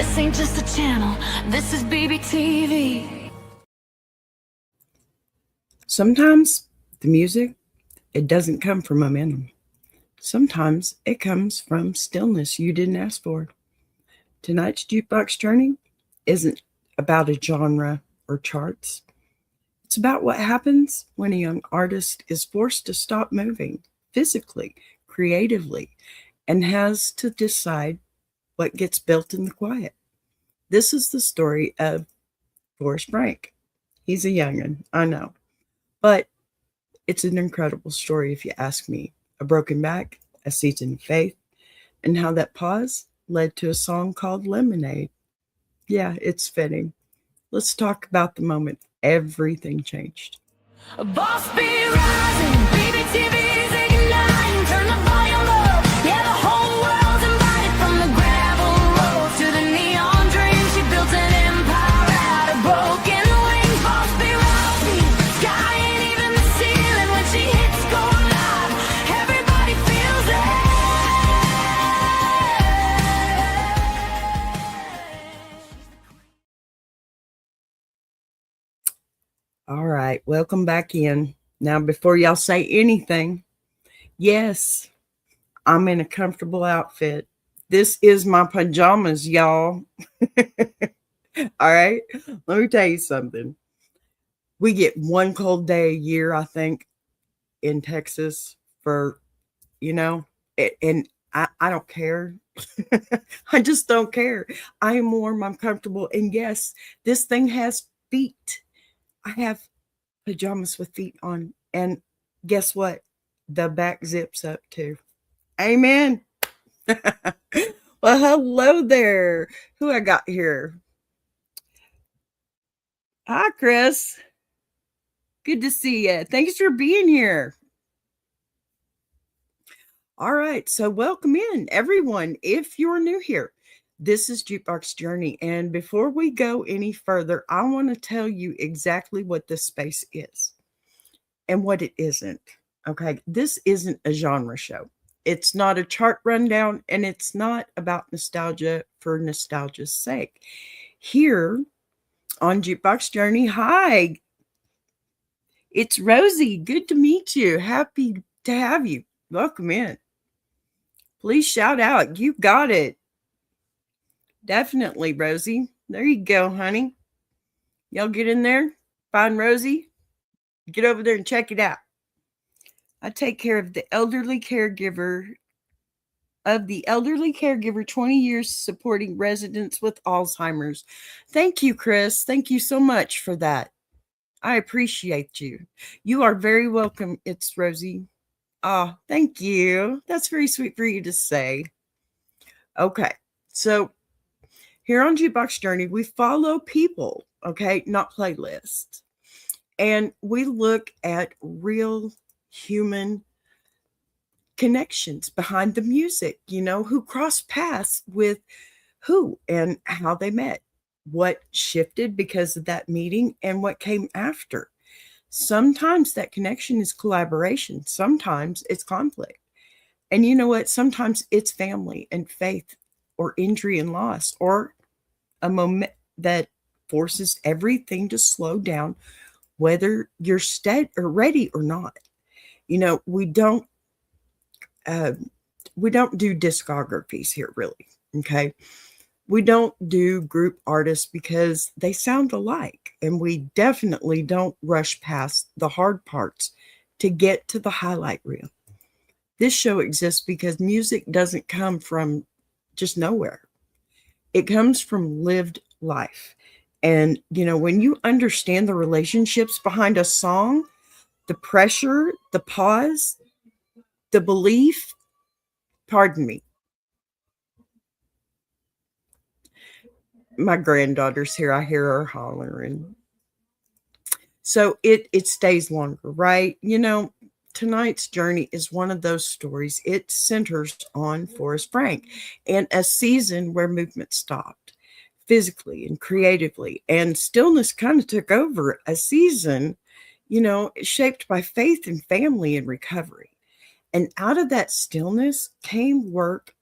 This ain't just a channel, this is BBTV. Sometimes the music, it doesn't come from momentum. Sometimes it comes from stillness you didn't ask for. Tonight's Jukebox Journey isn't about a genre or charts. It's about what happens when a young artist is forced to stop moving physically, creatively, and has to decide what gets built in the quiet. This is the story of Forrest Frank. He's a young'un, I know, but it's an incredible story if you ask me. A broken back, a season of faith, and how that pause led to a song called Lemonade. Yeah, it's fitting. Let's talk about the moment everything changed. A boss be rising, BBTV's igniting, turn the volume up, yeah, the whole world's invited. From the gravel road to the neon dream, she built an empire out of broken wings. Boss be rising, sky ain't even the ceiling. When she hits go live, everybody feels it. All right, welcome back in. Now, before y'all say anything, yes, I'm in a comfortable outfit. This is my pajamas, y'all. All right, let me tell you something. We get one cold day a year, I think, in Texas for, and I don't care. I just don't care. I am warm, I'm comfortable. And yes, this thing has feet. I have pajamas with feet on. And guess what? The back zips up too. Amen. Well, hello there. Who I got here? Hi, Chris. Good to see you. Thanks for being here. All right. So welcome in, everyone. If you're new here, this is Jukebox Journey. And before we go any further, I want to tell you exactly what this space is and what it isn't. Okay. This isn't a genre show. It's not a chart rundown, and it's not about nostalgia for nostalgia's sake. Here on Jukebox Journey, hi, it's Rosie. Good to meet you. Happy to have you. Welcome in. Please shout out. You got it. Definitely, Rosie. There you go, honey. Y'all get in there, find Rosie, get over there and check it out. I take care of the elderly caregiver 20 years supporting residents with Alzheimer's. Thank you, Chris. Thank you so much for that. I appreciate you. You are very welcome. It's Rosie. Oh, thank you. That's very sweet for you to say. Okay. So here on Jukebox Journey, we follow people, okay, not playlists. And we look at real human connections behind the music, who crossed paths with who and how they met, what shifted because of that meeting, and what came after. Sometimes that connection is collaboration. Sometimes it's conflict. And you know what? Sometimes it's family and faith or injury and loss or a moment that forces everything to slow down, whether you're ready or not. We don't do discographies here, really. Okay. We don't do group artists because they sound alike, and we definitely don't rush past the hard parts to get to the highlight reel. This show exists because music doesn't come from just nowhere. It comes from lived life. And, when you understand the relationships behind a song, the pressure, the pause, the belief, pardon me, my granddaughter's here. I hear her hollering. So it stays longer, right? Tonight's journey is one of those stories. It centers on Forrest Frank and a season where movement stopped physically and creatively, and stillness kind of took over. A season, shaped by faith and family and recovery. And out of that stillness came work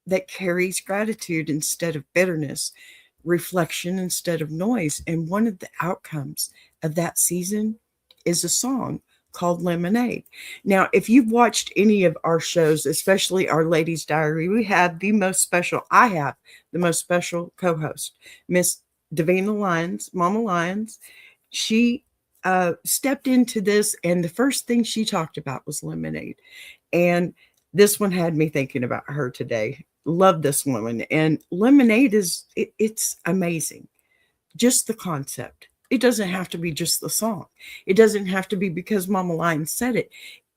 that carries gratitude instead of bitterness, reflection instead of noise. And one of the outcomes of that season is a song called Lemonade. Now, if you've watched any of our shows, especially our Ladies Diary, I have the most special co-host, Miss Davina Lyons, Mama Lyons. She stepped into this, and the first thing she talked about was lemonade. And this one had me thinking about her today. Love this woman. And lemonade it's amazing. Just the concept. It doesn't have to be just the song. It doesn't have to be because Mama Lion said it.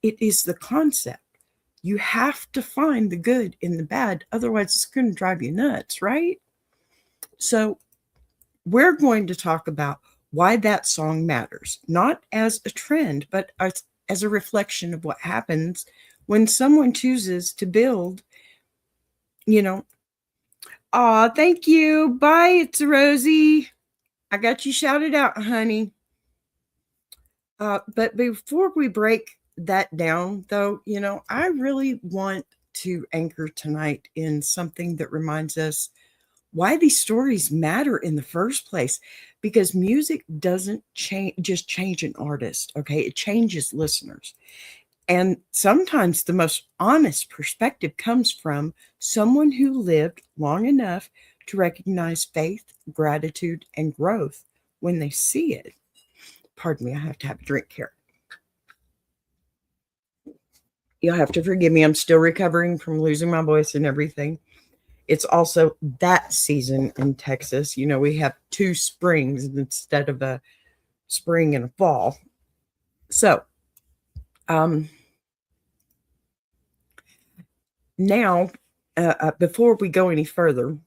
It is the concept. You have to find the good in the bad. Otherwise, it's going to drive you nuts, right? So we're going to talk about why that song matters, not as a trend, but as a reflection of what happens when someone chooses to build, you know. Aw, thank you. Bye, it's Rosie. I got you shouted out, honey. But before we break that down, though, I really want to anchor tonight in something that reminds us why these stories matter in the first place. Because music doesn't just change an artist, okay? It changes listeners. And sometimes the most honest perspective comes from someone who lived long enough to recognize faith, gratitude, and growth when they see it. Pardon me, I have to have a drink here. You'll have to forgive me. I'm still recovering from losing my voice and everything. It's also that season in Texas. We have 2 springs instead of a spring and a fall. So, now, before we go any further,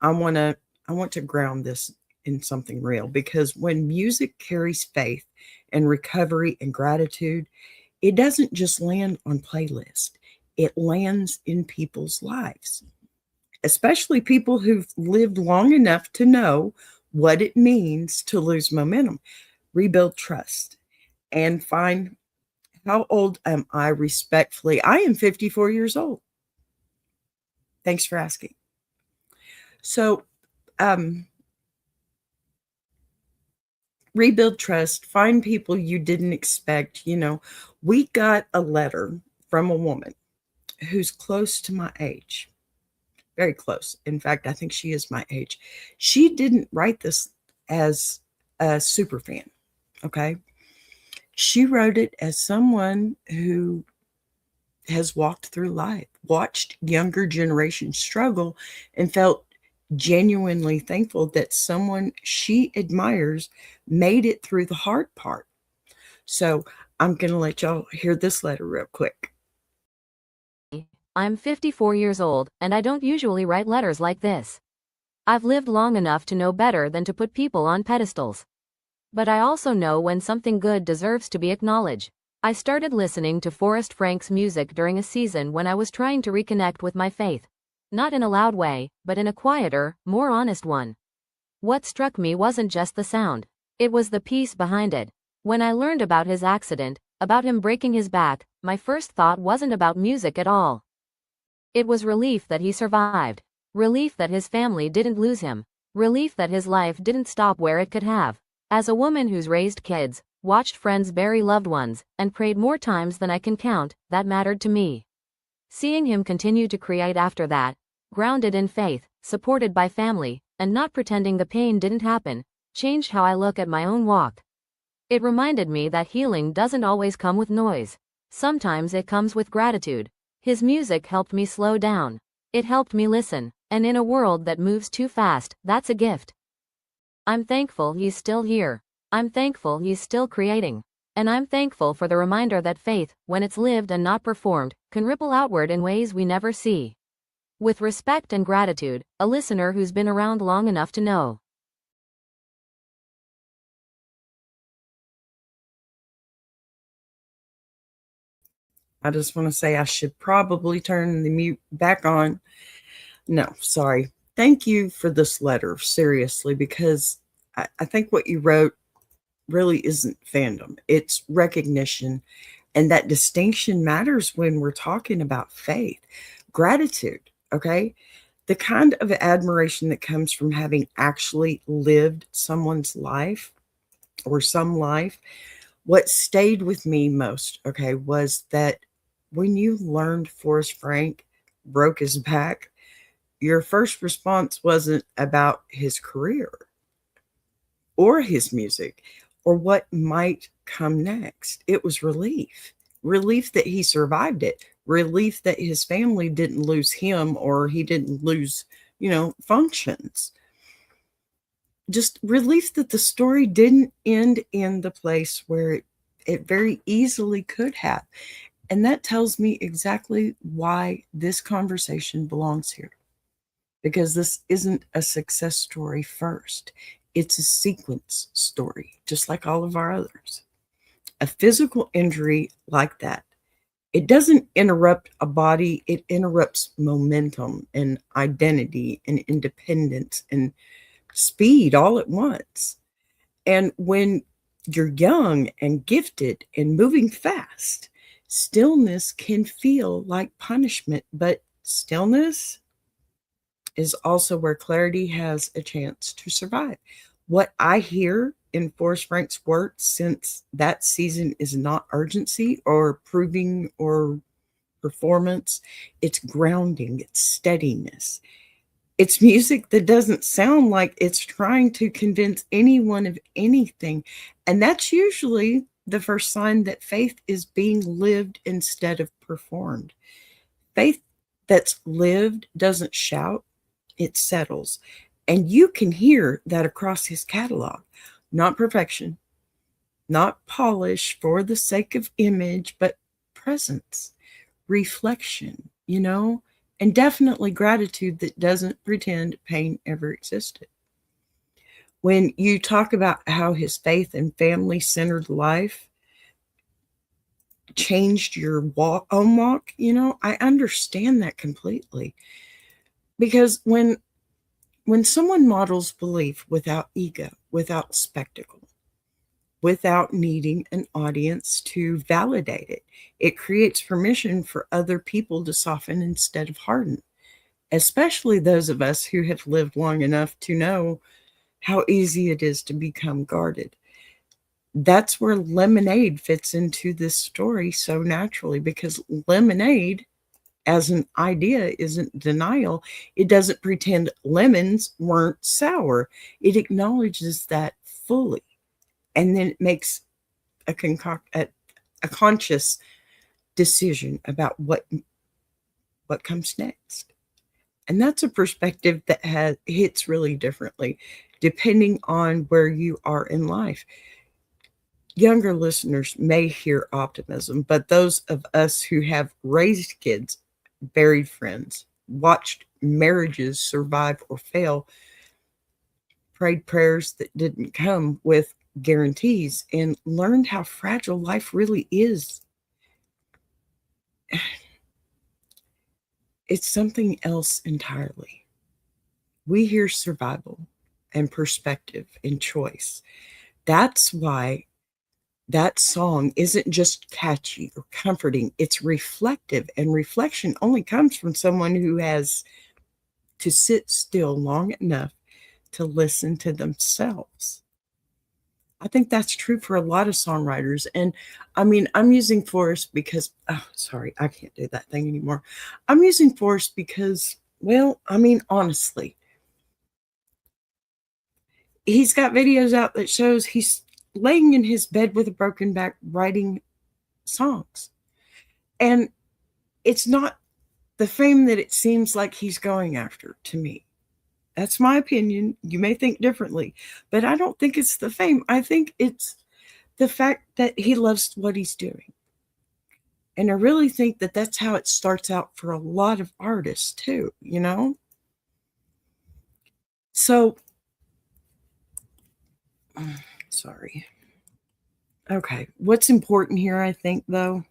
I want to ground this in something real, because when music carries faith and recovery and gratitude, it doesn't just land on playlists. It lands in people's lives, especially people who've lived long enough to know what it means to lose momentum, rebuild trust, and find, how old am I respectfully? I am 54 years old. Thanks for asking. So, rebuild trust, find people you didn't expect. We got a letter from a woman who's close to my age, very close. In fact, I think she is my age. She didn't write this as a super fan, okay? She wrote it as someone who has walked through life, watched younger generations struggle, and felt genuinely thankful that someone she admires made it through the hard part. So I'm going to let y'all hear this letter real quick. I'm 54 years old, and I don't usually write letters like this. I've lived long enough to know better than to put people on pedestals. But I also know when something good deserves to be acknowledged. I started listening to Forrest Frank's music during a season when I was trying to reconnect with my faith. Not in a loud way, but in a quieter, more honest one. What struck me wasn't just the sound. It was the peace behind it. When I learned about his accident, about him breaking his back, my first thought wasn't about music at all. It was relief that he survived. Relief that his family didn't lose him. Relief that his life didn't stop where it could have. As a woman who's raised kids, watched friends bury loved ones, and prayed more times than I can count, that mattered to me. Seeing him continue to create after that, grounded in faith, supported by family, and not pretending the pain didn't happen, changed how I look at my own walk. It reminded me that healing doesn't always come with noise. Sometimes it comes with gratitude. His music helped me slow down. It helped me listen, and in a world that moves too fast, that's a gift. I'm thankful he's still here. I'm thankful he's still creating. And I'm thankful for the reminder that faith, when it's lived and not performed, can ripple outward in ways we never see. With respect and gratitude, a listener who's been around long enough to know. I just want to say I should probably turn the mute back on. No, sorry. Thank you for this letter, seriously, because I think what you wrote really isn't fandom. It's recognition. And that distinction matters when we're talking about faith. Gratitude. Okay. The kind of admiration that comes from having actually lived someone's life or some life, what stayed with me most, okay, was that when you learned Forrest Frank broke his back, your first response wasn't about his career or his music or what might come next. It was relief. Relief that he survived it. Relief that his family didn't lose him or he didn't lose, functions. Just relief that the story didn't end in the place where it very easily could have. And that tells me exactly why this conversation belongs here. Because this isn't a success story first. It's a sequence story, just like all of our others. A physical injury like that, it doesn't interrupt a body, it interrupts momentum and identity and independence and speed all at once. And when you're young and gifted and moving fast, stillness can feel like punishment, but stillness is also where clarity has a chance to survive. What I hear in Forrest Frank's work since that season is not urgency or proving or performance, it's grounding, it's steadiness. It's music that doesn't sound like it's trying to convince anyone of anything. And that's usually the first sign that faith is being lived instead of performed. Faith that's lived doesn't shout, it settles. And you can hear that across his catalog. Not perfection, not polish for the sake of image, but presence, reflection, and definitely gratitude that doesn't pretend pain ever existed. When you talk about how his faith and family centered life changed your own walk, I understand that completely. Because when someone models belief without ego, without spectacle, without needing an audience to validate it, it creates permission for other people to soften instead of harden, especially those of us who have lived long enough to know how easy it is to become guarded. That's where lemonade fits into this story so naturally, because lemonade as an idea isn't denial. It doesn't pretend lemons weren't sour. It acknowledges that fully. And then it makes a conscious decision about what comes next. And that's a perspective that hits really differently depending on where you are in life. Younger listeners may hear optimism, but those of us who have raised kids, buried friends, watched marriages survive or fail, prayed prayers that didn't come with guarantees, and learned how fragile life really is. It's something else entirely. We hear survival and perspective and choice. That's why that song isn't just catchy or comforting, it's reflective. And reflection only comes from someone who has to sit still long enough to listen to themselves. I think that's true for a lot of songwriters. And I mean, I'm using Forrest because, oh, sorry, I can't do that thing anymore. I'm using Forrest because, well, I mean, honestly, he's got videos out that shows he's laying in his bed with a broken back writing songs. And it's not the fame that it seems like he's going after to me. That's my opinion. You may think differently, but I don't think it's the fame. I think it's the fact that he loves what he's doing. And I really think that that's how it starts out for a lot of artists too, So, sorry. Okay. What's important here, I think, though,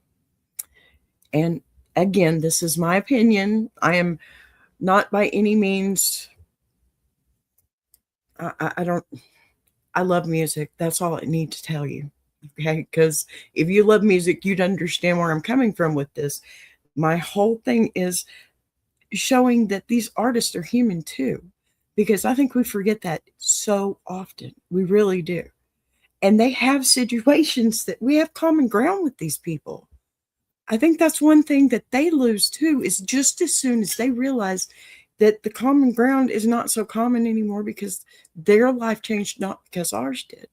and again, this is my opinion. I am not by any means, I don't, I love music. That's all I need to tell you. Okay. Because if you love music, you'd understand where I'm coming from with this. My whole thing is showing that these artists are human too, because I think we forget that so often. We really do. And they have situations that we have common ground with these people. I think that's one thing that they lose too, is just as soon as they realize that the common ground is not so common anymore because their life changed, not because ours did.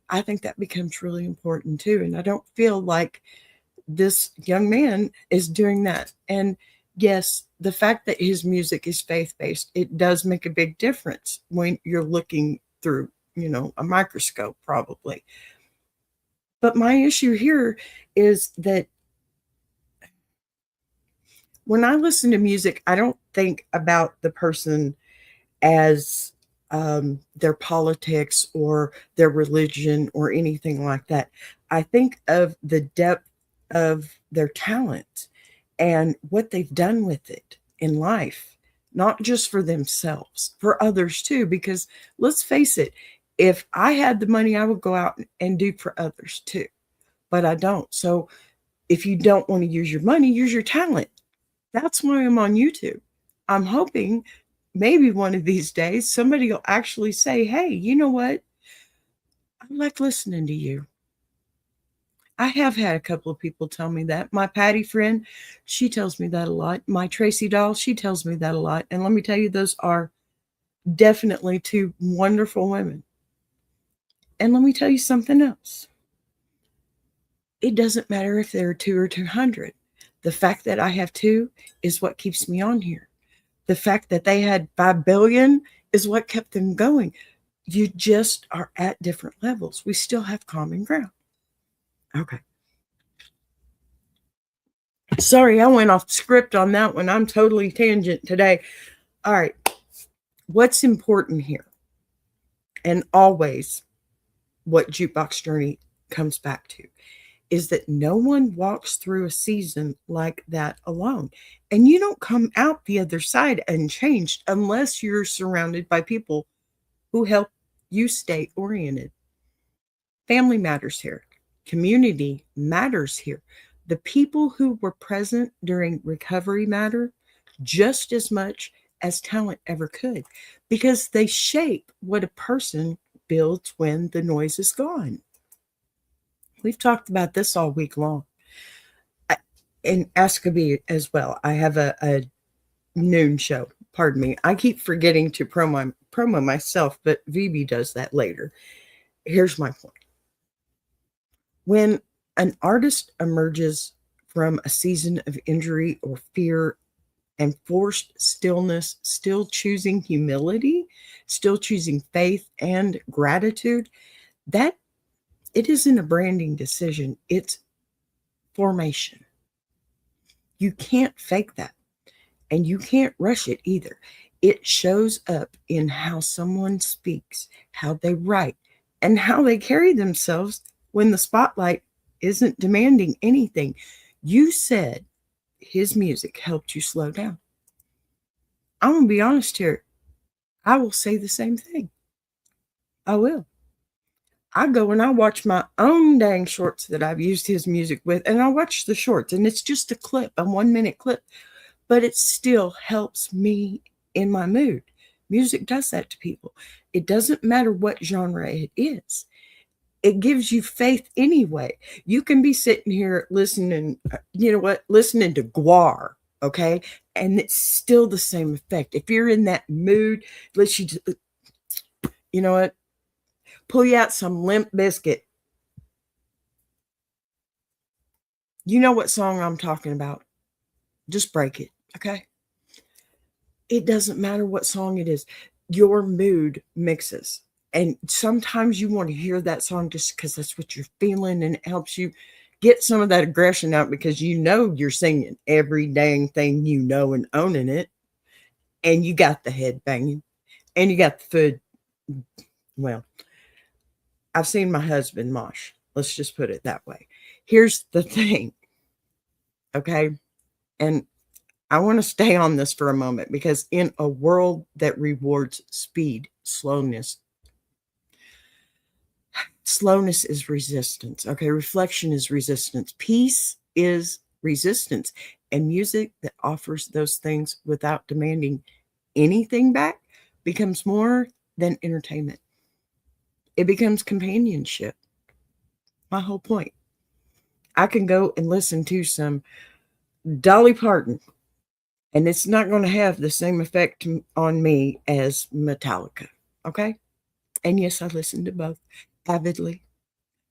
I think that becomes really important too. And I don't feel like this young man is doing that. And yes, the fact that his music is faith-based, it does make a big difference when you're looking through, a microscope probably. But my issue here is that when I listen to music, I don't think about the person as their politics or their religion or anything like that. I think of the depth of their talent and what they've done with it in life, not just for themselves, for others too. Because let's face it, if I had the money, I would go out and do for others too, but I don't. So if you don't want to use your money, use your talent. That's why I'm on YouTube. I'm hoping maybe one of these days somebody will actually say, hey, you know what? I like listening to you. I have had a couple of people tell me that. My Patty friend, she tells me that a lot. My Tracy doll, she tells me that a lot. And let me tell you, those are definitely two wonderful women. And let me tell you something else. It doesn't matter if there are 2 or 200. The fact that I have 2 is what keeps me on here. The fact that they had 5 billion is what kept them going. You just are at different levels. We still have common ground. Okay. Sorry, I went off script on that one. I'm totally tangent today. All right. What's important here, and always what Jukebox Journey comes back to, is that no one walks through a season like that alone. And you don't come out the other side unchanged unless you're surrounded by people who help you stay oriented. Family matters here. Community matters here. The people who were present during recovery matter just as much as talent ever could, because they shape what a person builds when the noise is gone. We've talked about this all week long. And Askaby as well. I have a noon show. Pardon me. I keep forgetting to promo myself, but VB does that later. Here's my point. When an artist emerges from a season of injury or fear and forced stillness, still choosing humility, still choosing faith and gratitude, that it isn't a branding decision. It's formation. You can't fake that, and you can't rush it either. It shows up in how someone speaks, how they write, and how they carry themselves when the spotlight isn't demanding anything. You said his music helped you slow down. I'm going to be honest here. I will say the same thing. I will. I go and I watch my own dang shorts that I've used his music with, and I watch the shorts, and it's just a clip, a 1-minute clip, but it still helps me in my mood. Music does that to people. It doesn't matter what genre it is. It gives you faith anyway. You can be sitting here listening, listening to Guar, okay? And it's still the same effect. If you're in that mood, you know what? Pull you out some Limp Biscuit. You know what song I'm talking about. Just break it, okay? It doesn't matter what song it is. Your mood mixes. And sometimes you want to hear that song just because that's what you're feeling, and it helps you get some of that aggression out because you know you're singing every dang thing you know and owning it. And you got the head banging. And you got the food. Well, I've seen my husband mosh. Let's just put it that way. Here's the thing. Okay? And I want to stay on this for a moment, because in a world that rewards speed, slowness is resistance. Okay? Reflection is resistance. Peace is resistance. And music that offers those things without demanding anything back becomes more than entertainment. It becomes companionship. My whole point. I can go and listen to some Dolly Parton, and it's not going to have the same effect on me as Metallica. Okay? And yes, I listened to both avidly.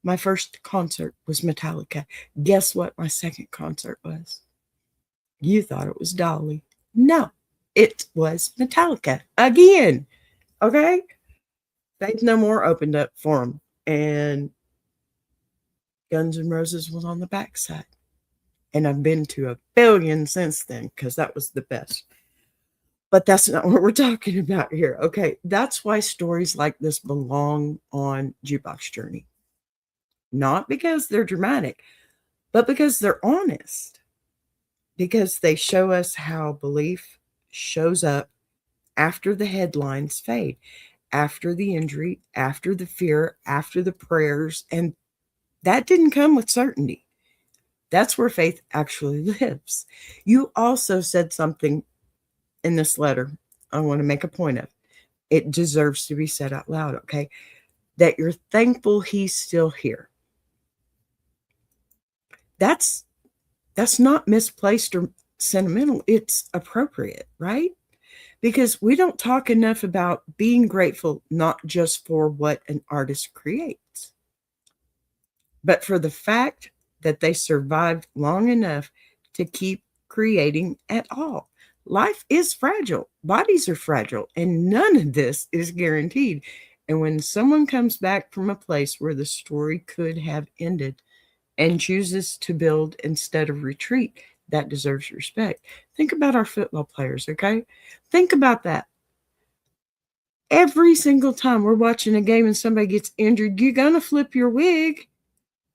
My first concert was Metallica. Guess what my second concert was? You thought it was Dolly. No, it was Metallica again. Okay? Faith No More opened up for them, and Guns N' Roses was on the backside. And I've been to a billion since then because that was the best. But that's not what we're talking about here. Okay, that's why stories like this belong on Jukebox Journey. Not because they're dramatic, but because they're honest. Because they show us how belief shows up after the headlines fade, after the injury, after the fear, after the prayers. And that didn't come with certainty. That's where faith actually lives. You also said something in this letter I want to make a point of. It deserves to be said out loud, okay? That you're thankful he's still here. That's not misplaced or sentimental. It's appropriate, right? Because we don't talk enough about being grateful not just for what an artist creates, but for the fact that they survived long enough to keep creating at all. Life is fragile, bodies are fragile, and none of this is guaranteed. And when someone comes back from a place where the story could have ended and chooses to build instead of retreat, that deserves respect. Think about our football players, okay? Think about that. Every single time we're watching a game and somebody gets injured, you're going to flip your wig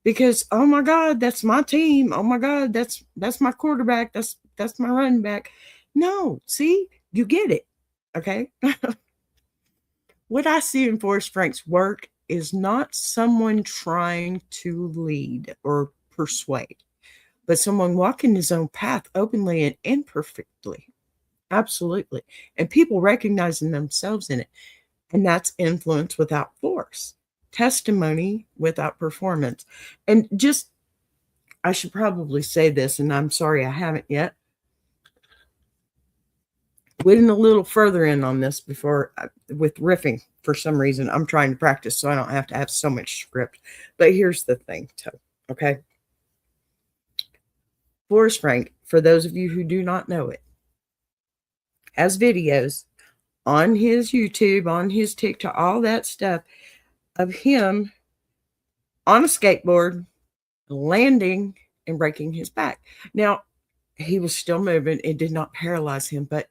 because, oh my God, that's my team. Oh my God, that's my quarterback. That's my running back. No, see, you get it. Okay. What I see in Forrest Frank's work is not someone trying to lead or persuade, but someone walking his own path openly and imperfectly. Absolutely. And people recognizing themselves in it. And that's influence without force, testimony without performance. And just, I should probably say this, and I'm sorry I haven't yet. Waiting a little further in on this before with riffing for some reason. I'm trying to practice so I don't have to have so much script. But here's the thing, okay? Forrest Frank, for those of you who do not know it, has videos on his YouTube, on his TikTok, all that stuff of him on a skateboard, landing and breaking his back. Now, he was still moving. It did not paralyze him, but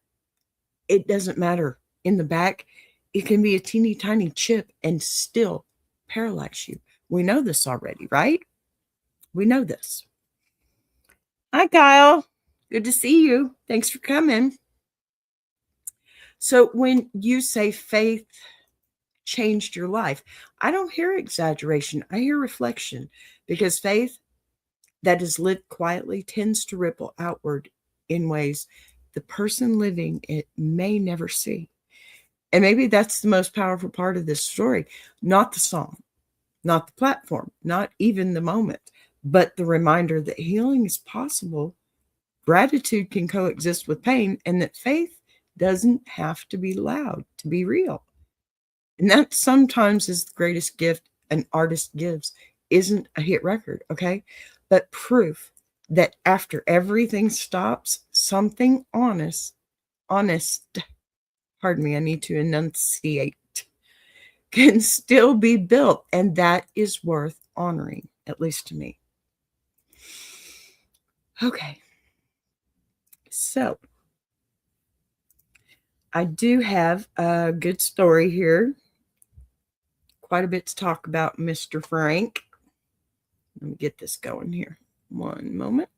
it doesn't matter. In the back, it can be a teeny tiny chip and still paralyze you. We know this already, right? We know this. Hi, Kyle. Good to see you. Thanks for coming. So when you say faith changed your life, I don't hear exaggeration. I hear reflection, because faith that is lived quietly tends to ripple outward in ways the person living it may never see. And maybe that's the most powerful part of this story. Not the song, not the platform, not even the moment, but the reminder that healing is possible, gratitude can coexist with pain, and that faith doesn't have to be loud to be real. And that sometimes is the greatest gift an artist gives, isn't a hit record, okay? But proof that after everything stops, something honest, pardon me, I need to enunciate, can still be built. And that is worth honoring, at least to me. Okay. So I do have a good story here. Quite a bit to talk about, Mr. Frank. Let me get this going here. One moment.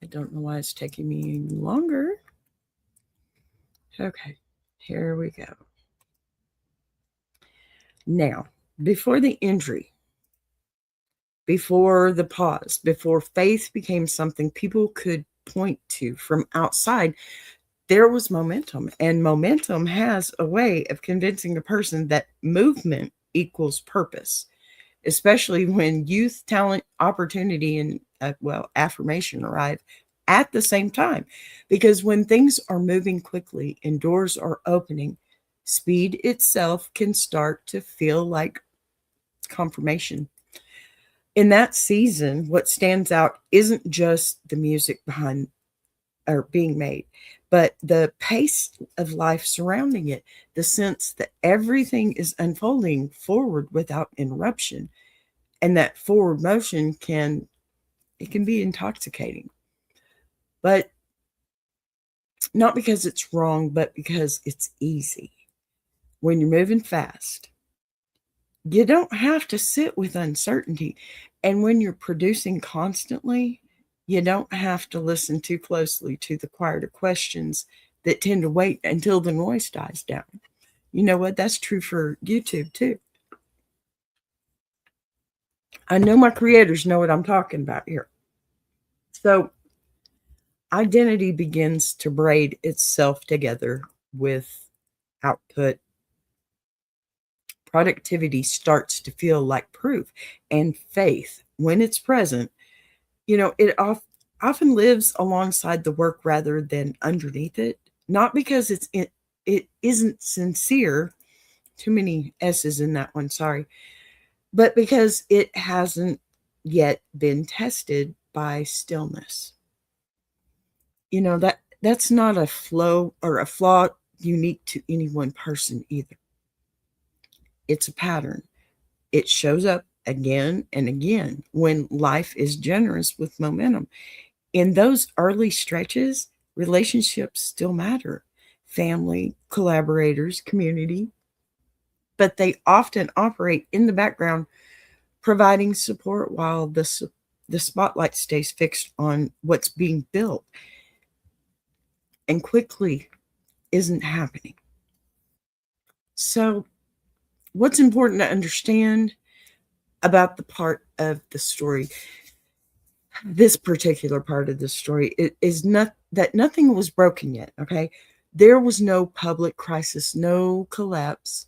I don't know why it's taking me any longer. Okay, here we go. Now, before the injury, before the pause, before faith became something people could point to from outside, there was momentum. And momentum has a way of convincing a person that movement equals purpose, especially when youth, talent, opportunity, and affirmation arrive at the same time. Because when things are moving quickly and doors are opening, speed itself can start to feel like confirmation. In that season, what stands out isn't just the music behind or being made, but the pace of life surrounding it, the sense that everything is unfolding forward without interruption, and that forward motion can be intoxicating. But not because it's wrong, but because it's easy. When you're moving fast, you don't have to sit with uncertainty. And when you're producing constantly, you don't have to listen too closely to the quieter questions that tend to wait until the noise dies down. You know what? That's true for YouTube too. I know my creators know what I'm talking about here. So, identity begins to braid itself together with output. Productivity starts to feel like proof, and faith, when it's present, it often lives alongside the work rather than underneath it. Not because it isn't sincere, too many S's in that one, sorry, but because it hasn't yet been tested by stillness. That's not a flow or a flaw unique to any one person either. It's a pattern. It shows up again and again when life is generous with momentum. In those early stretches, relationships still matter. Family, collaborators, community, but they often operate in the background, providing support while the spotlight stays fixed on what's being built and quickly isn't happening. So, what's important to understand about the part of the story, this particular part of the story, it is not that nothing was broken yet. Okay, there was no public crisis, no collapse,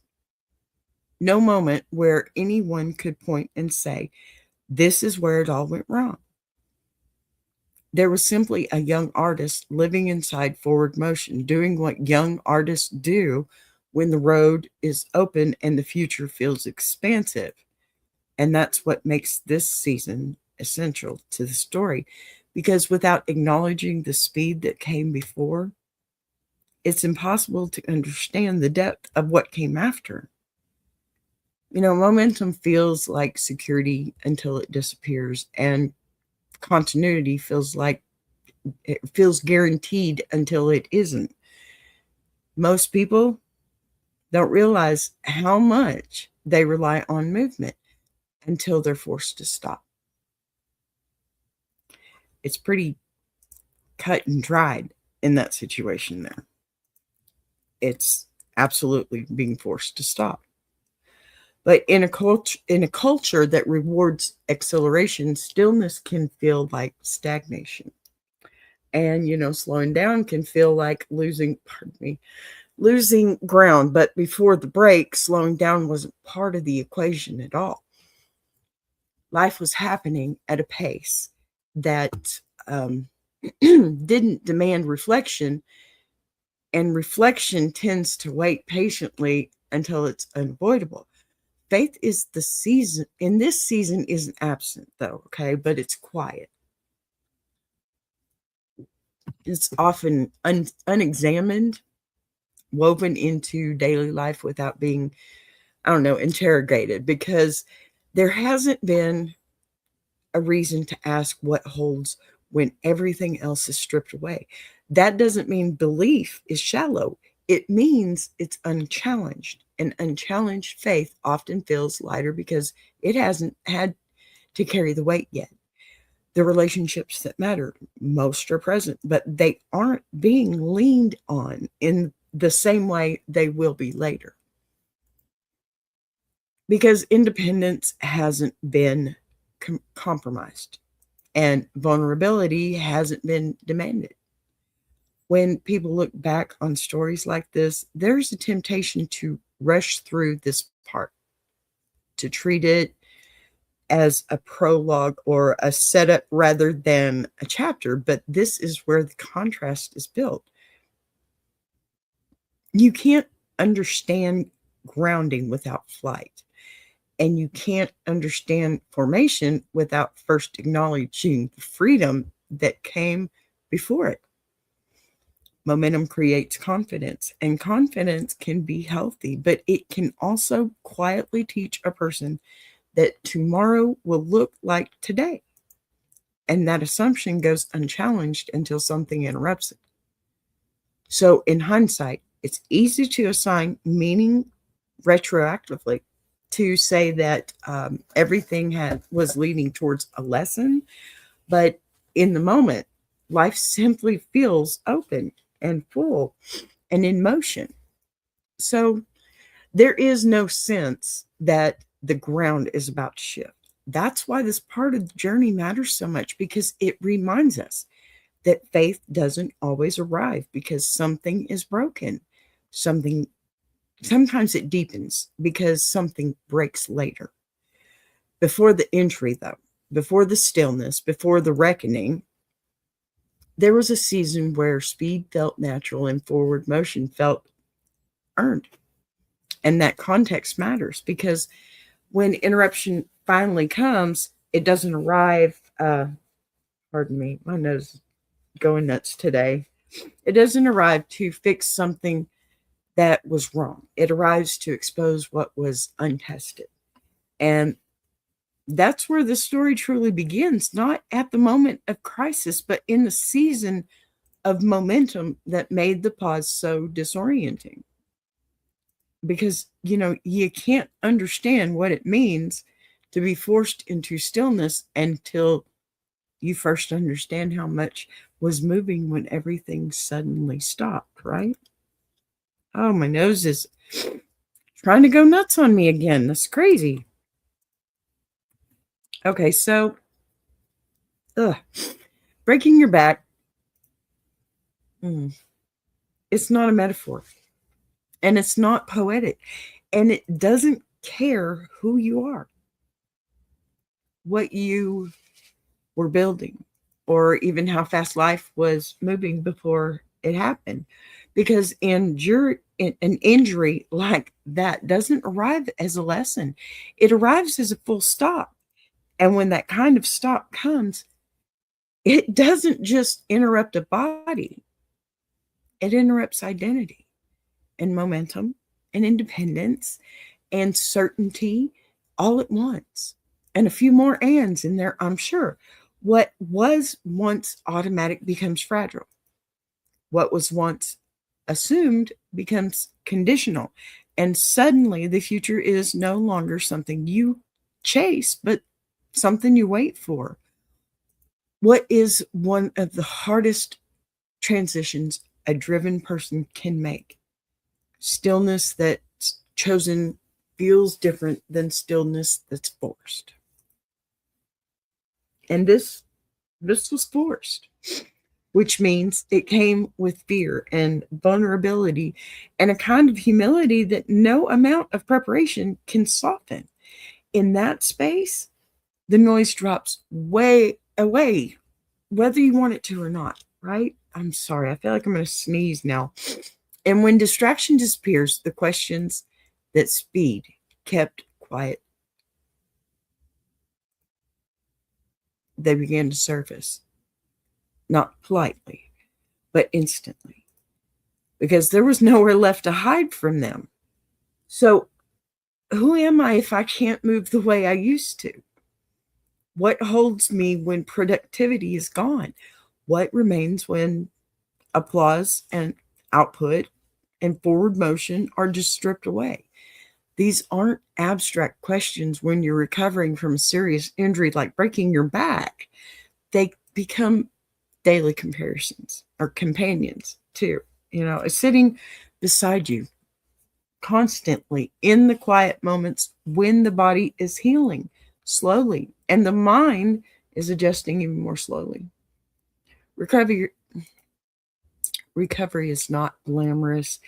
no moment where anyone could point and say, this is where it all went wrong. There was simply a young artist living inside forward motion, doing what young artists do when the road is open and the future feels expansive. And that's what makes this season essential to the story, because without acknowledging the speed that came before, it's impossible to understand the depth of what came after. Momentum feels like security until it disappears, and continuity feels guaranteed until it isn't. Most people don't realize how much they rely on movement until they're forced to stop. It's pretty cut and dried in that situation there. It's absolutely being forced to stop. But in a culture that rewards acceleration, stillness can feel like stagnation. And slowing down can feel like losing ground. But before the break, slowing down wasn't part of the equation at all. Life was happening at a pace that didn't demand reflection, and reflection tends to wait patiently until it's unavoidable. Faith is the season, in this season, isn't absent though, okay, but it's quiet. It's often unexamined, woven into daily life without being, interrogated, because there hasn't been a reason to ask what holds when everything else is stripped away. That doesn't mean belief is shallow. It means it's unchallenged. And unchallenged faith often feels lighter because it hasn't had to carry the weight yet. The relationships that matter most are present, but they aren't being leaned on in the same way they will be later. Because independence hasn't been compromised, and vulnerability hasn't been demanded. When people look back on stories like this, there's a temptation to rush through this part, to treat it as a prologue or a setup rather than a chapter. But this is where the contrast is built. You can't understand grounding without flight, and you can't understand formation without first acknowledging the freedom that came before it. Momentum creates confidence, and confidence can be healthy, but it can also quietly teach a person that tomorrow will look like today. And that assumption goes unchallenged until something interrupts it. So, in hindsight, it's easy to assign meaning retroactively, to say that everything was leading towards a lesson, but in the moment, life simply feels open and full and in motion. So there is no sense that the ground is about to shift. That's why this part of the journey matters so much, because it reminds us that faith doesn't always arrive because something is broken. Sometimes it deepens because something breaks later. Before the entry, though, before the stillness, before the reckoning, there was a season where speed felt natural and forward motion felt earned. And that context matters, because when interruption finally comes, it doesn't arrive. Pardon me, my nose is going nuts today. It doesn't arrive to fix something that was wrong. It arrives to expose what was untested. And that's where the story truly begins, not at the moment of crisis, but in the season of momentum that made the pause so disorienting. Because, you can't understand what it means to be forced into stillness until you first understand how much was moving when everything suddenly stopped, right? Oh, my nose is trying to go nuts on me again. That's crazy. Okay, so breaking your back, it's not a metaphor, and it's not poetic, and it doesn't care who you are, what you were building, or even how fast life was moving before it happened. Because an injury like that doesn't arrive as a lesson. It arrives as a full stop. And when that kind of stop comes, it doesn't just interrupt a body. It interrupts identity and momentum and independence and certainty all at once. And a few more ands in there, I'm sure. What was once automatic becomes fragile. What was once assumed becomes conditional. And suddenly the future is no longer something you chase, but something you wait for. What is one of the hardest transitions a driven person can make? Stillness that's chosen feels different than stillness that's forced. And this was forced, which means it came with fear and vulnerability and a kind of humility that no amount of preparation can soften. In that space, the noise drops way away, whether you want it to or not, right? I'm sorry. I feel like I'm going to sneeze now. And when distraction disappears, the questions that speed kept quiet, they began to surface, not politely, but instantly, because there was nowhere left to hide from them. So, who am I if I can't move the way I used to? What holds me when productivity is gone? What remains when applause and output and forward motion are just stripped away? These aren't abstract questions when you're recovering from a serious injury like breaking your back. They become daily comparisons or companions too. Sitting beside you constantly in the quiet moments when the body is healing slowly and the mind is adjusting even more slowly. Recovery recovery is not glamorous,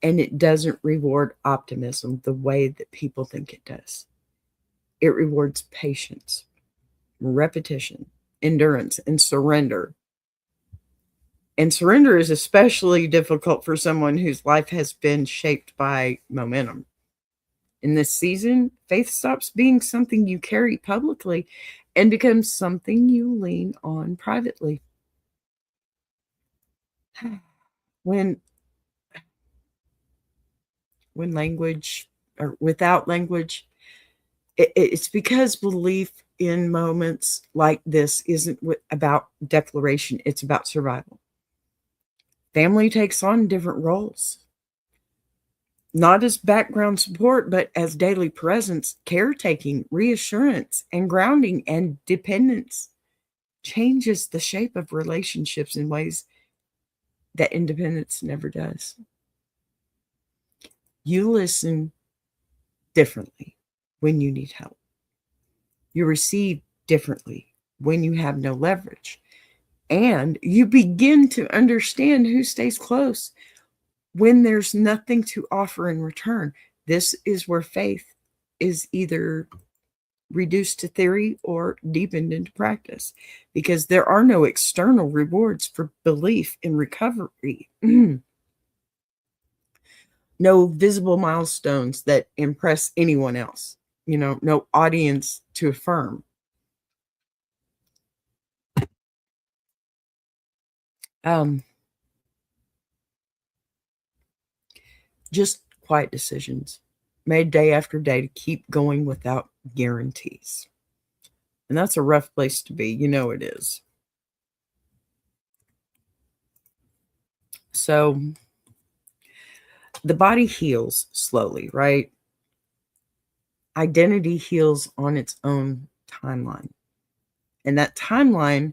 and it doesn't reward optimism the way that people think it does. It rewards patience, repetition, endurance, and surrender. And surrender is especially difficult for someone whose life has been shaped by momentum. In this season, faith stops being something you carry publicly and becomes something you lean on privately. When language or without language, it's because belief in moments like this isn't about declaration, it's about survival. Family takes on different roles, not as background support, but as daily presence, caretaking, reassurance, and grounding, and dependence changes the shape of relationships in ways that independence never does. You listen differently when you need help. You receive differently when you have no leverage. And you begin to understand who stays close when there's nothing to offer in return. This is where faith is either reduced to theory or deepened into practice, because there are no external rewards for belief in recovery. No visible milestones that impress anyone else, no audience to affirm. Just quiet decisions made day after day to keep going without guarantees. And that's a rough place to be. It is. So the body heals slowly, right? Identity heals on its own timeline. And that timeline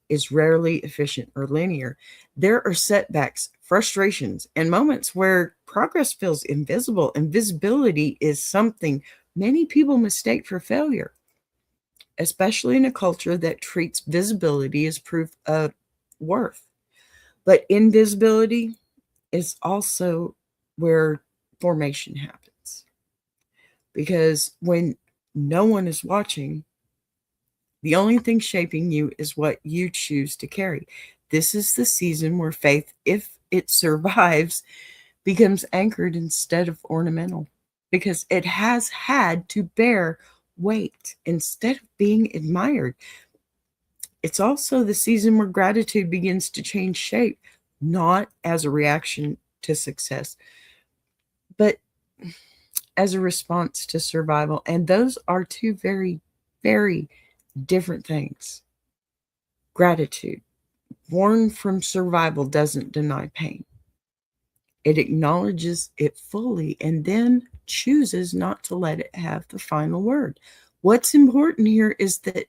is rarely efficient or linear. There are setbacks, frustrations, and moments where progress feels invisible. And visibility is something many people mistake for failure, especially in a culture that treats visibility as proof of worth. But invisibility is also where formation happens. Because when no one is watching, the only thing shaping you is what you choose to carry. This is the season where faith, if it survives, becomes anchored instead of ornamental, because it has had to bear weight instead of being admired. It's also the season where gratitude begins to change shape, not as a reaction to success, but as a response to survival. And those are two very, very different things. Gratitude, born from survival, doesn't deny pain. It acknowledges it fully and then chooses not to let it have the final word. What's important here is that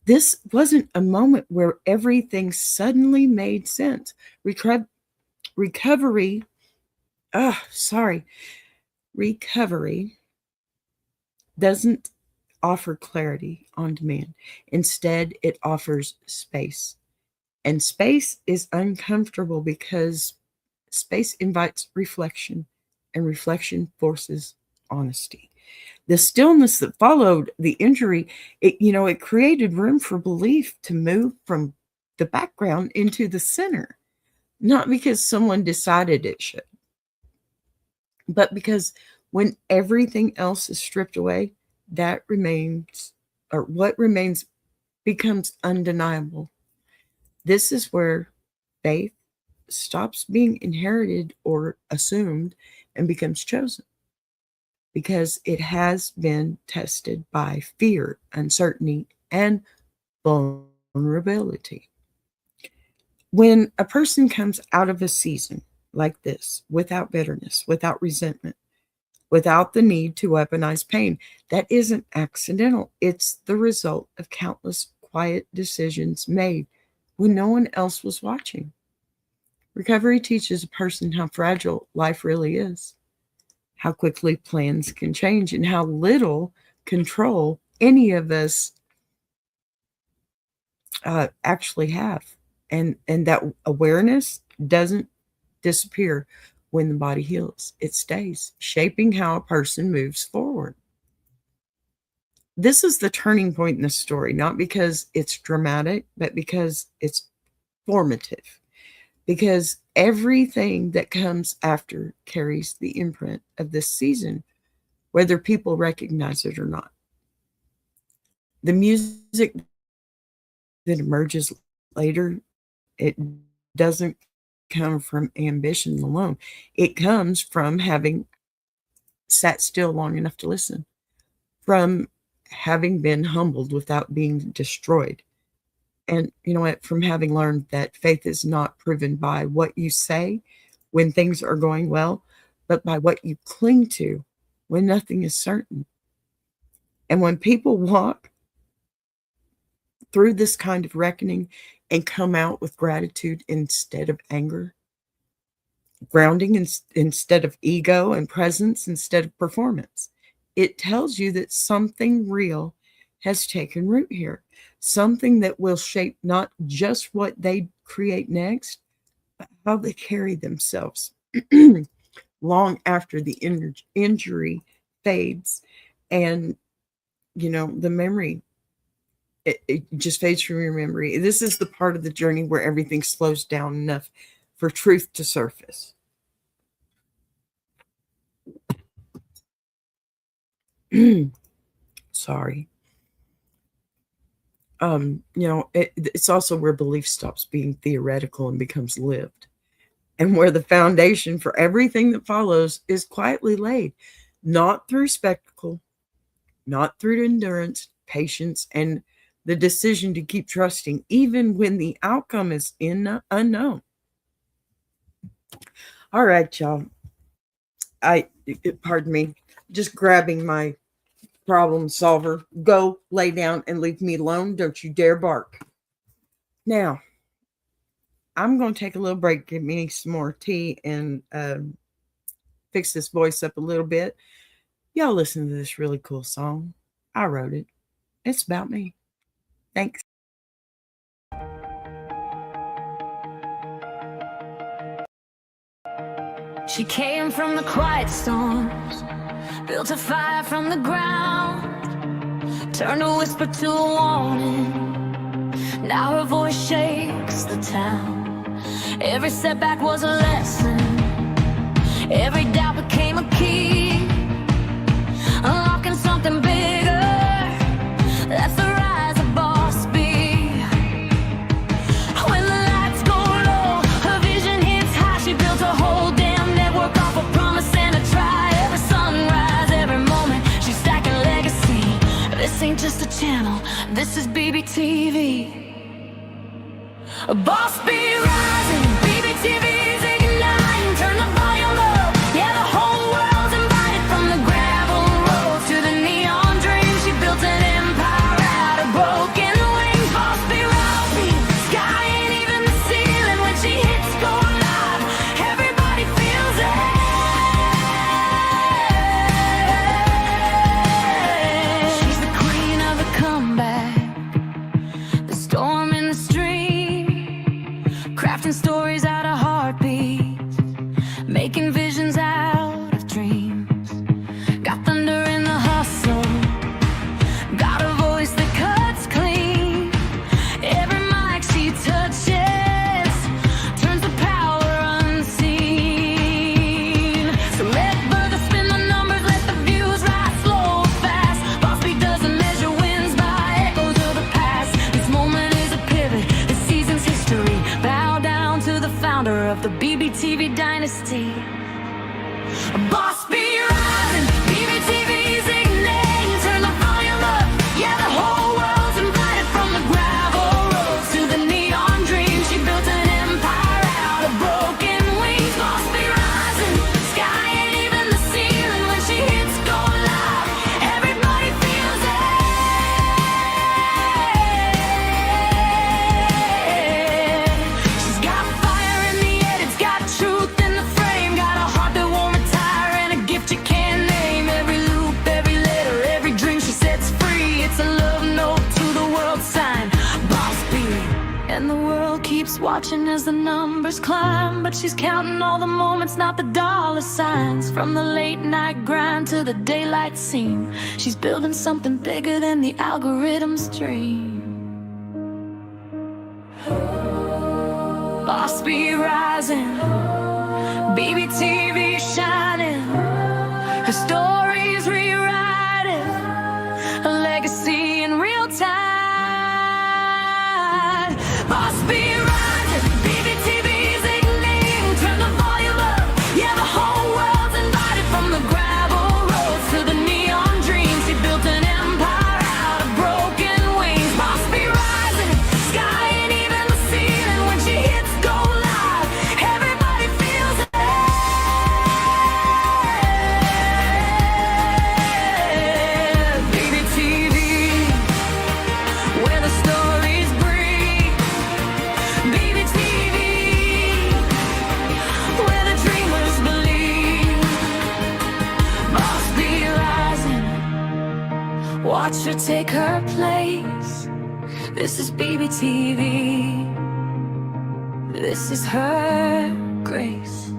this wasn't a moment where everything suddenly made sense. Recovery doesn't offer clarity on demand. Instead, it offers space. And space is uncomfortable because space invites reflection, and reflection forces honesty. The stillness that followed the injury, it created room for belief to move from the background into the center, not because someone decided it should, but because when everything else is stripped away, what remains becomes undeniable. This is where faith stops being inherited or assumed and becomes chosen, because it has been tested by fear, uncertainty, and vulnerability. When a person comes out of a season like this without bitterness, without resentment, without the need to weaponize pain, that isn't accidental. It's the result of countless quiet decisions made when no one else was watching. Recovery teaches a person how fragile life really is, how quickly plans can change, and how little control any of us actually have. And that awareness doesn't disappear when the body heals. It stays, shaping how a person moves forward. This is the turning point in the story, not because it's dramatic, but because it's formative. Because everything that comes after carries the imprint of this season, whether people recognize it or not. The music that emerges later, it doesn't come from ambition alone. It comes from having sat still long enough to listen, from having been humbled without being destroyed. And you know what? From having learned that faith is not proven by what you say when things are going well, but by what you cling to when nothing is certain. And when people walk through this kind of reckoning and come out with gratitude instead of anger, grounding instead of ego, and presence instead of performance, it tells you that something real has taken root here, something that will shape not just what they create next, but how they carry themselves long after the injury fades. And, the memory, it just fades from your memory. This is the part of the journey where everything slows down enough for truth to surface. Sorry. It's also where belief stops being theoretical and becomes lived, and where the foundation for everything that follows is quietly laid, not through spectacle, not through endurance, patience, and the decision to keep trusting, even when the outcome is unknown. All right, y'all. Pardon me, just grabbing my problem solver. Go lay down and leave me alone. Don't you dare bark. Now, I'm going to take a little break, give me some more tea, and fix this voice up a little bit. Y'all listen to this really cool song. I wrote it. It's about me. Thanks. She came from the quiet storms, built a fire from the ground, turned a whisper to a warning. Now her voice shakes the town. Every setback was a lesson, every doubt became a key, unlocking something bigger. That's the rise of Boss B. When the lights go low, her vision hits high. She built a whole damn network off a promise and a try. Every sunrise, every moment, she's stacking legacy. This ain't just a channel, this is BBTV. Boss B rising, BBTV's igniting. Turn the volume up, yeah, the whole world's invited. From the gravel road to the neon dream, she built an empire out of broken wings. Boss B rising, sky ain't even the ceiling. When she hits go live, everybody feels it. She's the queen of the comeback, the storm in the stream, crafting stories out of heartbeats, making visions out of dreams. Got thunder in the hustle, got a voice that cuts clean. Every mic she touches turns the power unseen. So let further spin the numbers, let the views rise slow or fast. Boss B doesn't measure wins by echoes of the past. This moment is a pivot, this season's history. Bow down to the founder of the BBTV dynasty. Boss B rising, BBTV's igniting. Turn the volume up, yeah, the whole world's invited. From the gravel roads to the neon dream, she built an empire out of broken wings. Boss B rising, sky ain't even the ceiling. When she hits go live, everybody feels it. She's got fire in the head, it's got truth in the frame, got a heart that won't retire keeps watching as the numbers climb, but she's counting all the moments, not the dollar signs. From the late night grind to the daylight scene, she's building something bigger than the algorithm's dream. Boss be rising, BBTV shining, her story's rewriting, a legacy in real time. Boss be rising, BBTV's igniting, turn the volume up, yeah, the whole world's invited. From the gravel roads to the neon dreams, she built an empire out of broken wings. Boss be rising, sky ain't even the ceiling. When she hits go live, everybody feels it. BBTV, where the stories breathe. BBTV, where the dreamers believe. Boss be rising, watch her take her place. This is BBTV, this is her grace.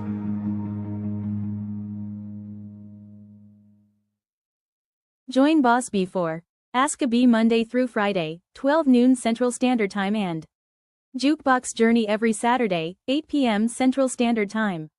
Join Boss B for Ask a Bee Monday through Friday, 12 noon Central Standard Time and Jukebox Journey every Saturday, 8 p.m. Central Standard Time.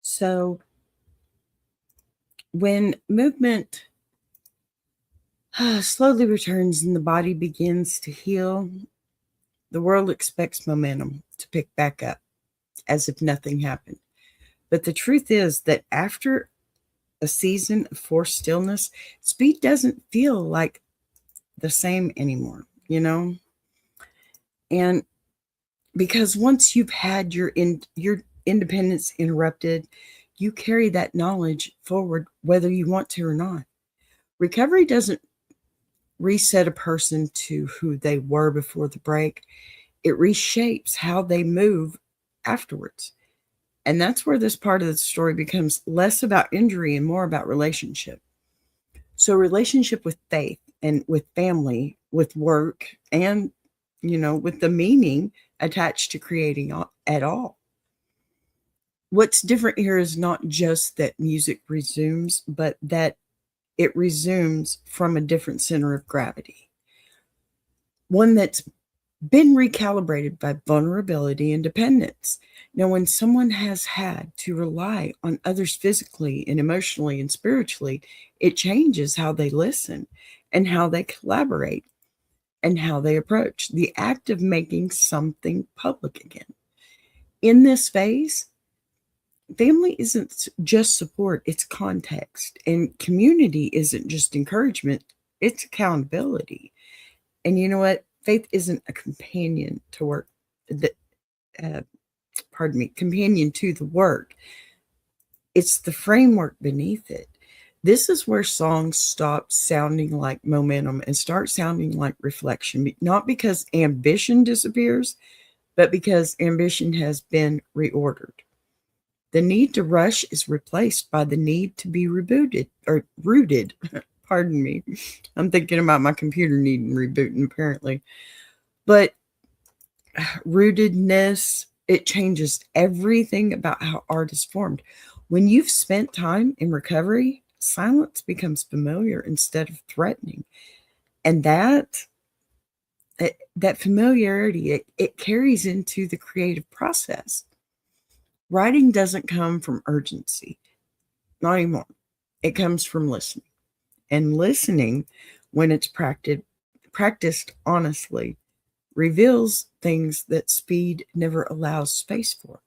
So when movement slowly returns and the body begins to heal, the world expects momentum to pick back up as if nothing happened. But the truth is that after a season of forced stillness, speed doesn't feel like the same anymore, you know? And because once you've had your independence interrupted, you carry that knowledge forward whether you want to or not. Recovery doesn't reset a person to who they were before the break. It reshapes how they move afterwards. And that's where this part of the story becomes less about injury and more about relationship. So relationship with faith and with family, with work, and, with the meaning attached to creating at all. What's different here is not just that music resumes, but that it resumes from a different center of gravity. One that's been recalibrated by vulnerability and dependence. Now, when someone has had to rely on others physically and emotionally and spiritually, it changes how they listen and how they collaborate and how they approach the act of making something public again. In this phase, family isn't just support, it's context. And community isn't just encouragement, it's accountability. And you know what? Faith isn't a companion to work. Companion to the work. It's the framework beneath it. This is where songs stop sounding like momentum and start sounding like reflection. Not because ambition disappears, but because ambition has been reordered. The need to rush is replaced by the need to be rooted. Pardon me. I'm thinking about my computer needing rebooting, apparently. But rootedness, it changes everything about how art is formed. When you've spent time in recovery, silence becomes familiar instead of threatening. And that that familiarity, it carries into the creative process. Writing doesn't come from urgency, not anymore. It comes from listening. And listening, when it's practiced honestly, reveals things that speed never allows space for.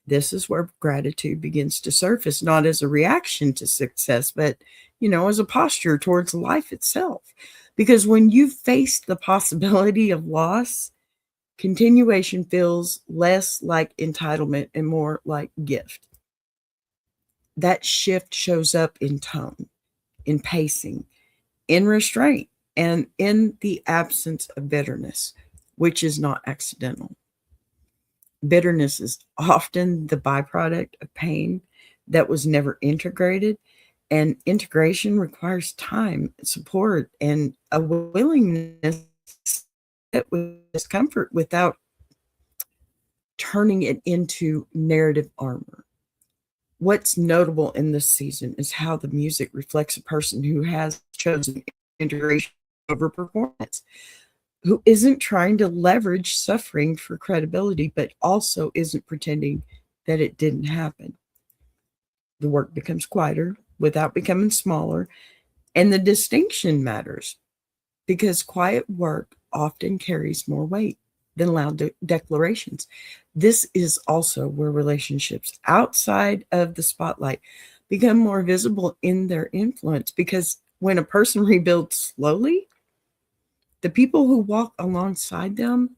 This is where gratitude begins to surface, not as a reaction to success, but, as a posture towards life itself. Because when you face the possibility of loss, continuation feels less like entitlement and more like gift. That shift shows up in tone, in pacing, in restraint, and in the absence of bitterness, which is not accidental. Bitterness is often the byproduct of pain that was never integrated, and integration requires time, support, and a willingness to sit with discomfort without turning it into narrative armor. What's notable in this season is how the music reflects a person who has chosen integration over performance, who isn't trying to leverage suffering for credibility, but also isn't pretending that it didn't happen. The work becomes quieter without becoming smaller, and the distinction matters because quiet work often carries more weight than loud declarations. This is also where relationships outside of the spotlight become more visible in their influence, because when a person rebuilds slowly, the people who walk alongside them,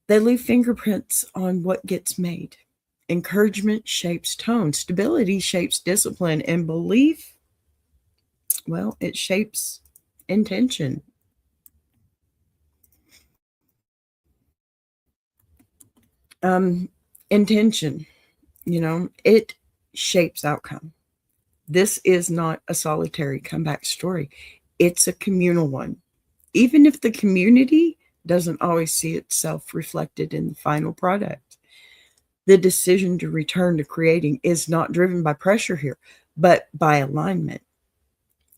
they leave fingerprints on what gets made. Encouragement shapes tone, stability shapes discipline, and belief, well, it shapes intention. Um, Intention, it shapes outcome. This is not a solitary comeback story. It's a communal one. Even if the community doesn't always see itself reflected in the final product. The decision to return to creating is not driven by pressure here, but by alignment.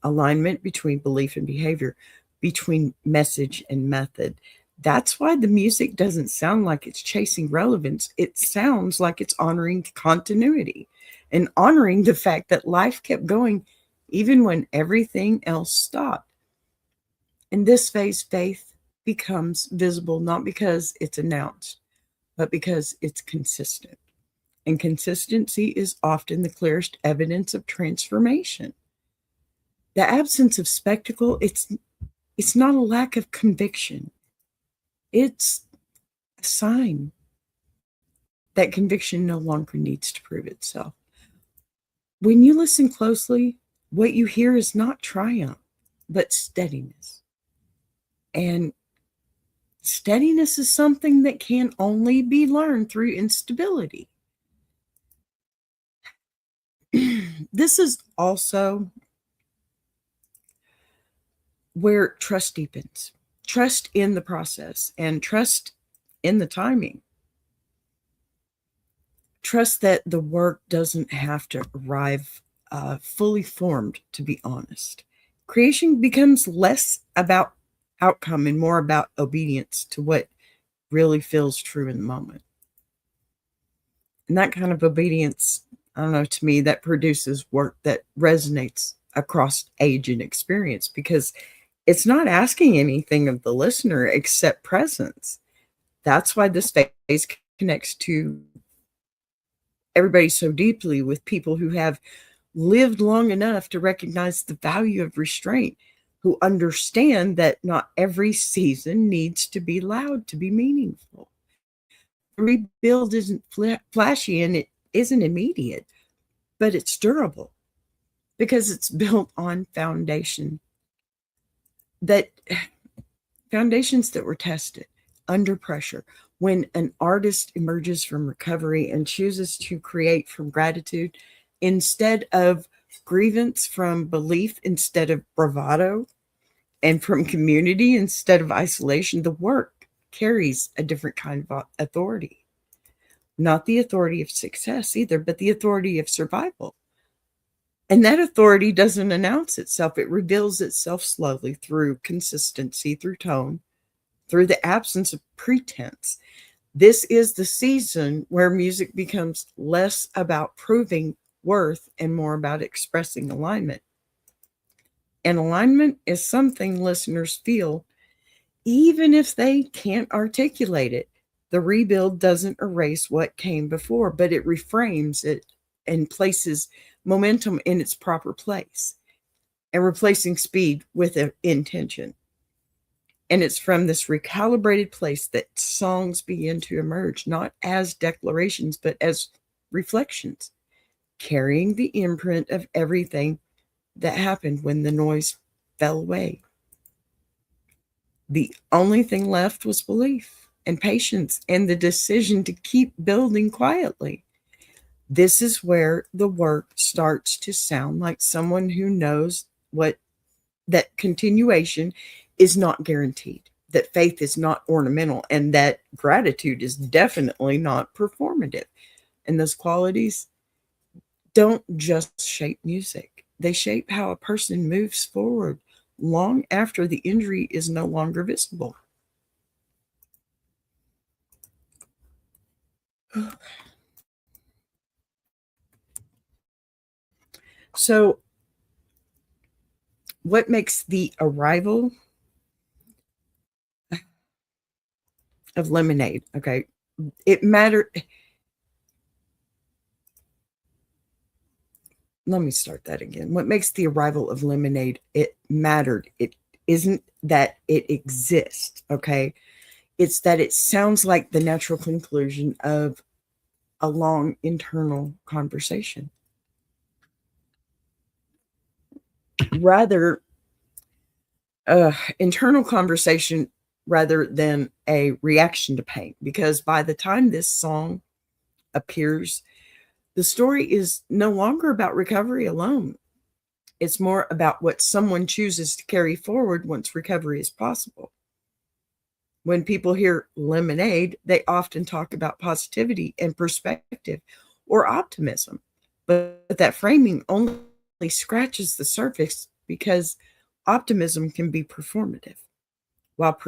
Alignment between belief and behavior, between message and method. That's why the music doesn't sound like it's chasing relevance. It sounds like it's honoring continuity and honoring the fact that life kept going even when everything else stopped. In this phase, faith becomes visible not because it's announced, but because it's consistent. And consistency is often the clearest evidence of transformation. The absence of spectacle, it's not a lack of conviction. It's a sign that conviction no longer needs to prove itself. When you listen closely, what you hear is not triumph, but steadiness. And steadiness is something that can only be learned through instability. This is also where trust deepens. Trust in the process and trust in the timing. Trust that the work doesn't have to arrive fully formed, to be honest. Creation becomes less about outcome and more about obedience to what really feels true in the moment. And that kind of obedience, I don't know, to me, that produces work that resonates across age and experience, because it's not asking anything of the listener except presence. That's why this phase connects to everybody so deeply, with people who have lived long enough to recognize the value of restraint, who understand that not every season needs to be loud to be meaningful. The rebuild isn't flashy and it isn't immediate, but it's durable because it's built on that foundations that were tested under pressure. When an artist emerges from recovery and chooses to create from gratitude instead of grievance, from belief instead of bravado, and from community instead of isolation, the work carries a different kind of authority. Not the authority of success either, but the authority of survival. And that authority doesn't announce itself. It reveals itself slowly through consistency, through tone, through the absence of pretense. This is the season where music becomes less about proving worth and more about expressing alignment. And alignment is something listeners feel even if they can't articulate it. The rebuild doesn't erase what came before, but it reframes it and places momentum in its proper place and replacing speed with intention. And it's from this recalibrated place that songs begin to emerge, not as declarations, but as reflections, carrying the imprint of everything that happened when the noise fell away. The only thing left was belief and patience and the decision to keep building quietly. This is where the work starts to sound like someone who knows what that continuation is not guaranteed, that faith is not ornamental, and that gratitude is definitely not performative. And those qualities don't just shape music, they shape how a person moves forward long after the injury is no longer visible. So, what makes the arrival of Lemonade? Okay, it mattered. Let me start that again. What makes the arrival of Lemonade it mattered? It isn't that it exists, okay? It's that it sounds like the natural conclusion of a long internal conversation. Rather, internal conversation rather than a reaction to pain. Because by the time this song appears, the story is no longer about recovery alone. It's more about what someone chooses to carry forward once recovery is possible. When people hear lemonade, they often talk about positivity and perspective or optimism. But that framing only scratches the surface because optimism can be performative, while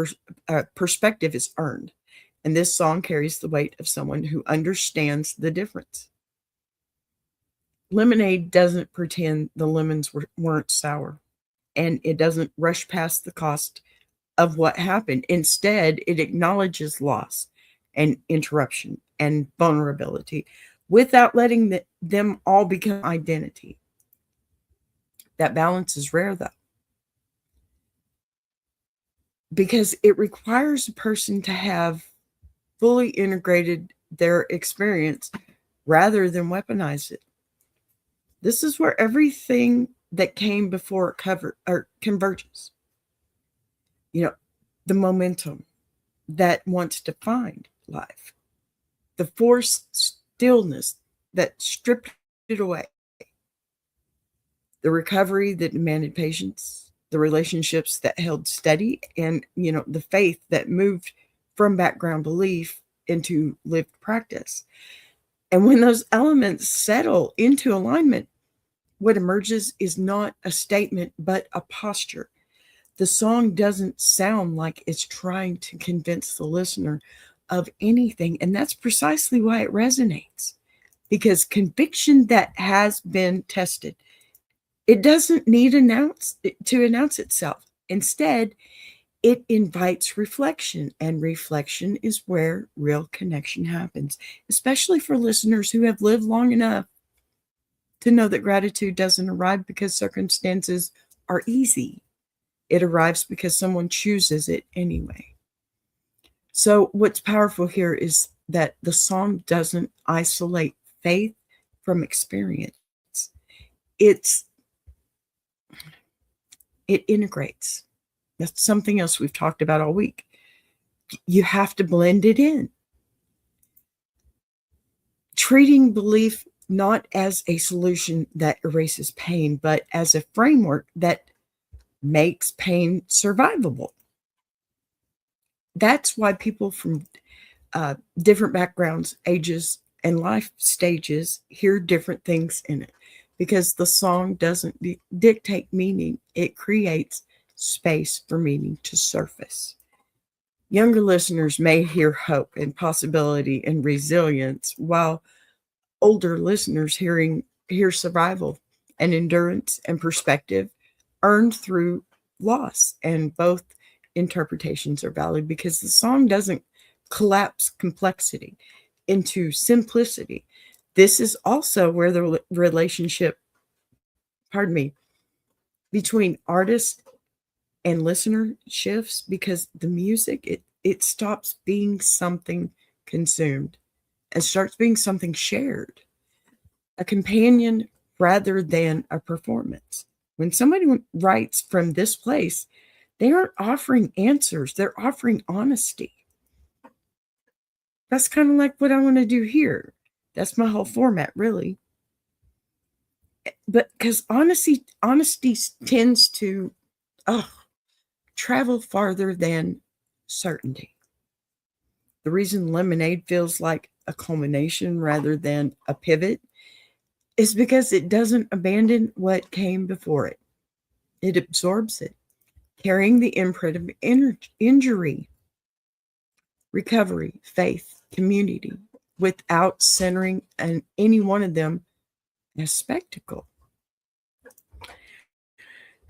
perspective is earned. And this song carries the weight of someone who understands the difference. Lemonade doesn't pretend the lemons weren't sour, and it doesn't rush past the cost of what happened. Instead, it acknowledges loss and interruption and vulnerability without letting them all become identity. That balance is rare, though, because it requires a person to have fully integrated their experience rather than weaponize it. This is where everything that came before it converges. You know, the momentum that once defined life, the forced stillness that stripped it away, the recovery that demanded patience, the relationships that held steady, and, the faith that moved from background belief into lived practice. And when those elements settle into alignment, what emerges is not a statement, but a posture. The song doesn't sound like it's trying to convince the listener of anything. And that's precisely why it resonates. Because conviction that has been tested, it doesn't need to announce itself. Instead, it invites reflection, and reflection is where real connection happens, especially for listeners who have lived long enough to know that gratitude doesn't arrive because circumstances are easy. It arrives because someone chooses it anyway. So what's powerful here is that the song doesn't isolate faith from experience. It integrates. That's something else we've talked about all week. You have to blend it in. Treating belief not as a solution that erases pain, but as a framework that makes pain survivable. That's why people from different backgrounds, ages, and life stages hear different things in it, because the song doesn't dictate meaning. It creates space for meaning to surface. Younger listeners may hear hope and possibility and resilience, while older listeners hear survival and endurance and perspective earned through loss. And both interpretations are valid because the song doesn't collapse complexity into simplicity. This is also where the relationship, between artist and listener shifts, because the music, it stops being something consumed and starts being something shared, a companion rather than a performance. When somebody writes from this place, they aren't offering answers, they're offering honesty. That's kind of like what I want to do here. That's my whole format, really. But because honesty tends to travel farther than certainty. The reason Lemonade feels like a culmination rather than a pivot is because it doesn't abandon what came before it. It absorbs it, carrying the imprint of injury, recovery, faith, community, without centering any one of them as spectacle.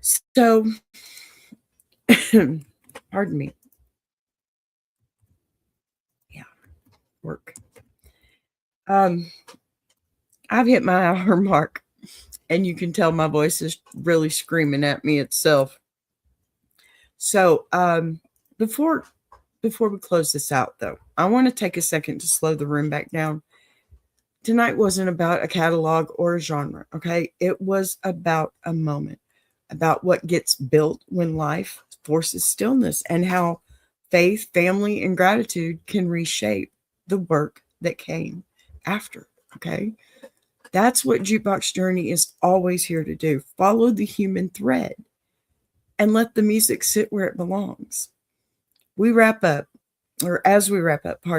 So, pardon me. Yeah, work. I've hit my hour mark, and you can tell my voice is really screaming at me itself. So, before we close this out, though, I want to take a second to slow the room back down. Tonight wasn't about a catalog or a genre, okay? It was about a moment, about what gets built when life forces stillness, and how faith, family, and gratitude can reshape the work that came after, okay? That's what Jukebox Journey is always here to do. Follow the human thread and let the music sit where it belongs. As we wrap up, I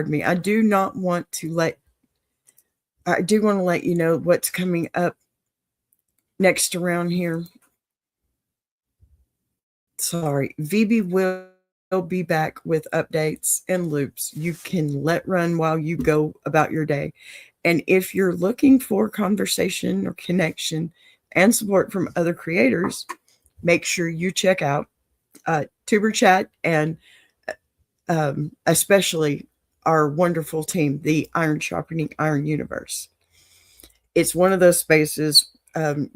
do want to let you know what's coming up next around here. Sorry, VB will be back with updates and loops you can let run while you go about your day. And if you're looking for conversation or connection and support from other creators, make sure you check out Tuber Chat and especially our wonderful team, the Iron Sharpening Iron Universe. It's one of those spaces, both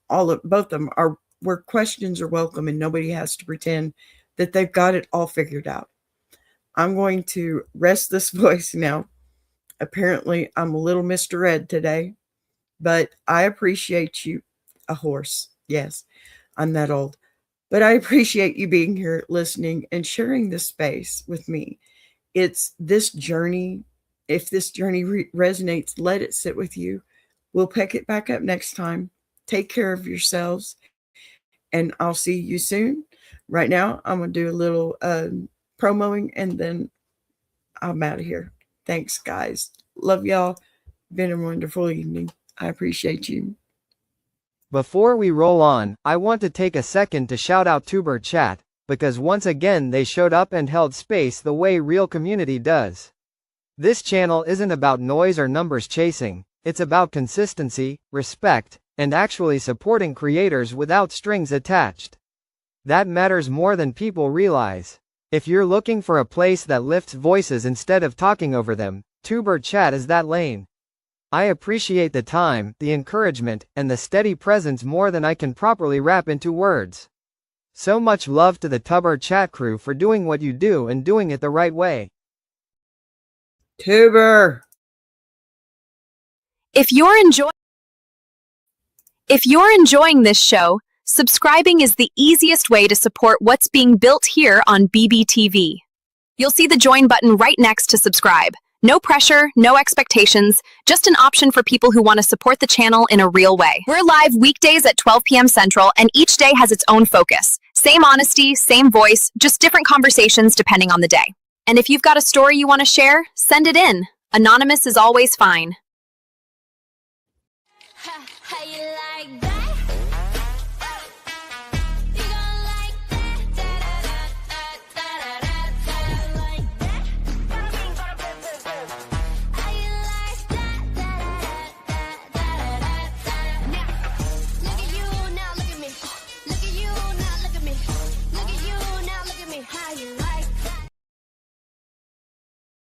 of them are where questions are welcome and nobody has to pretend that they've got it all figured out. I'm going to rest this voice now. Apparently, I'm a little misread today, but I appreciate you. A horse. Yes, I'm that old. But I appreciate you being here, listening, and sharing this space with me. It's this journey. If this journey resonates, let it sit with you. We'll pick it back up next time. Take care of yourselves, and I'll see you soon. Right now, I'm going to do a little promoing, and then I'm out of here. Thanks, guys. Love y'all. Been a wonderful evening. I appreciate you. Before we roll on, I want to take a second to shout out Tuber Chat, because once again they showed up and held space the way real community does. This channel isn't about noise or numbers chasing, it's about consistency, respect, and actually supporting creators without strings attached. That matters more than people realize. If you're looking for a place that lifts voices instead of talking over them, Tuber Chat is that lane. I appreciate the time, the encouragement, and the steady presence more than I can properly wrap into words. So much love to the Tuber Chat crew for doing what you do and doing it the right way. Tuber! If you're enjoying this show, subscribing is the easiest way to support what's being built here on BBTV. You'll see the join button right next to subscribe. No pressure, no expectations, just an option for people who want to support the channel in a real way. We're live weekdays at 12 p.m. Central, and each day has its own focus. Same honesty, same voice, just different conversations depending on the day. And if you've got a story you want to share, send it in. Anonymous is always fine.